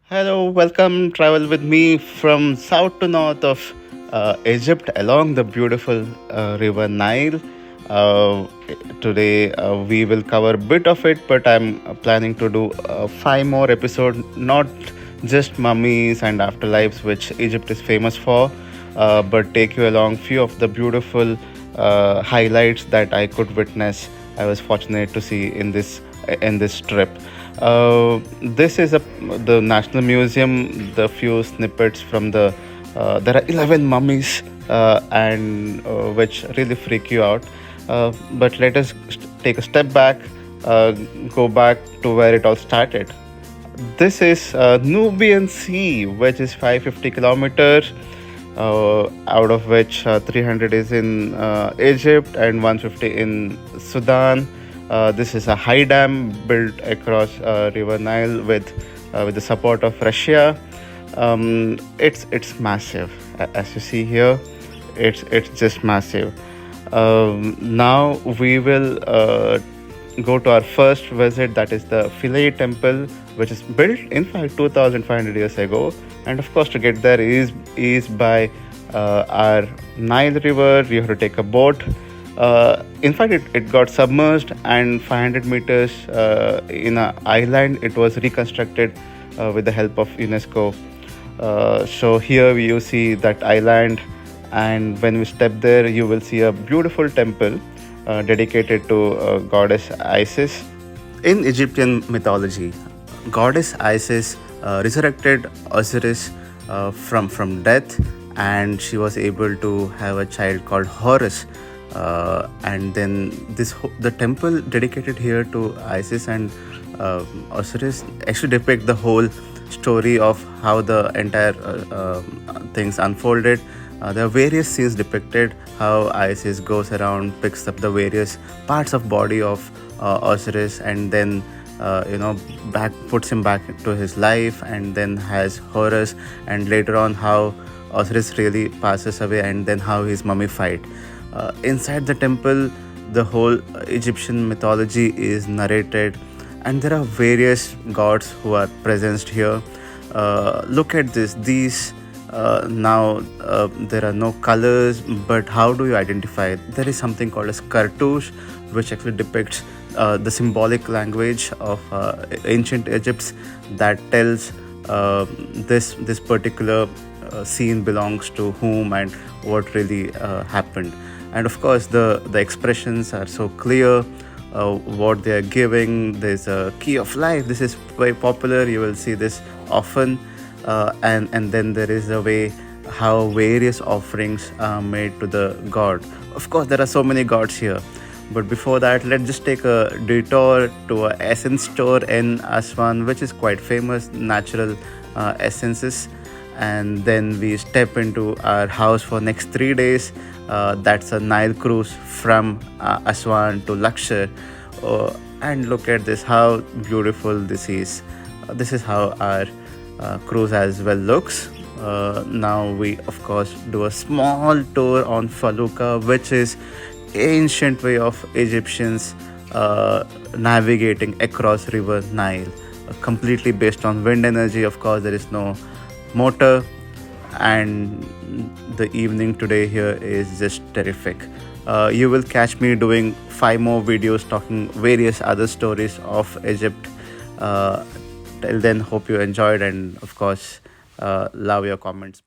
Hello, welcome. Travel with me from south to north of Egypt along the beautiful river Nile. Uh, Today we will cover a bit of it, but I'm planning to do five more episodes, not just mummies and afterlives, which Egypt is famous for, but take you along few of the beautiful highlights that I could witness. I was fortunate to see in this trip. This is the National Museum. The few snippets from there are 11 mummies, and which really freak you out. But let us take a step back, uh, go back to where it all started. This is Nubian Sea, which is 550 kilometers, out of which 300 is in Egypt and 150 in Sudan. This is a high dam built across River Nile with the support of Russia. It's massive, as you see here. It's just massive. Now we will go to our first visit, that is the Philae temple, which is built in fact 2500 years ago. And of course, to get there is by our Nile river. You have to take a boat. In fact, it got submerged, and 500 meters in an island it was reconstructed with the help of UNESCO. So here you see that island, and when we step there you will see a beautiful temple dedicated to goddess Isis. In Egyptian mythology, goddess Isis resurrected Osiris from death, and she was able to have a child called Horus. And then the temple dedicated here to Isis and Osiris actually depict the whole story of how the entire things unfolded. There are various scenes depicted how Isis goes around, picks up the various parts of body of Osiris, and then back puts him back to his life, and then has Horus, and later on how Osiris really passes away, and then how he's mummified. Inside the temple, the whole Egyptian mythology is narrated, and there are various gods who are present here. Look at this. These now there are no colors, but how do you identify it? There is something called as cartouche, which actually depicts the symbolic language of ancient Egypt that tells this particular scene belongs to whom and what really happened. And of course, the expressions are so clear. What they are giving, there's a key of life. This is very popular. You will see this often. And then there is a way how various offerings are made to the god. Of course, there are so many gods here. But before that, let's just take a detour to a essence store in Aswan, which is quite famous, natural essences. And then we step into our house for next 3 days. That's a Nile cruise from Aswan to Luxor. And look at this, how beautiful this is. This is how our cruise as well looks. Now we of course do a small tour on Faluka, which is ancient way of Egyptians navigating across river Nile, completely based on wind energy. Of course, there is no motor, and the evening today here is just terrific. You will catch me doing 5 more videos talking various other stories of Egypt. Till then, hope you enjoyed, and of course, love your comments.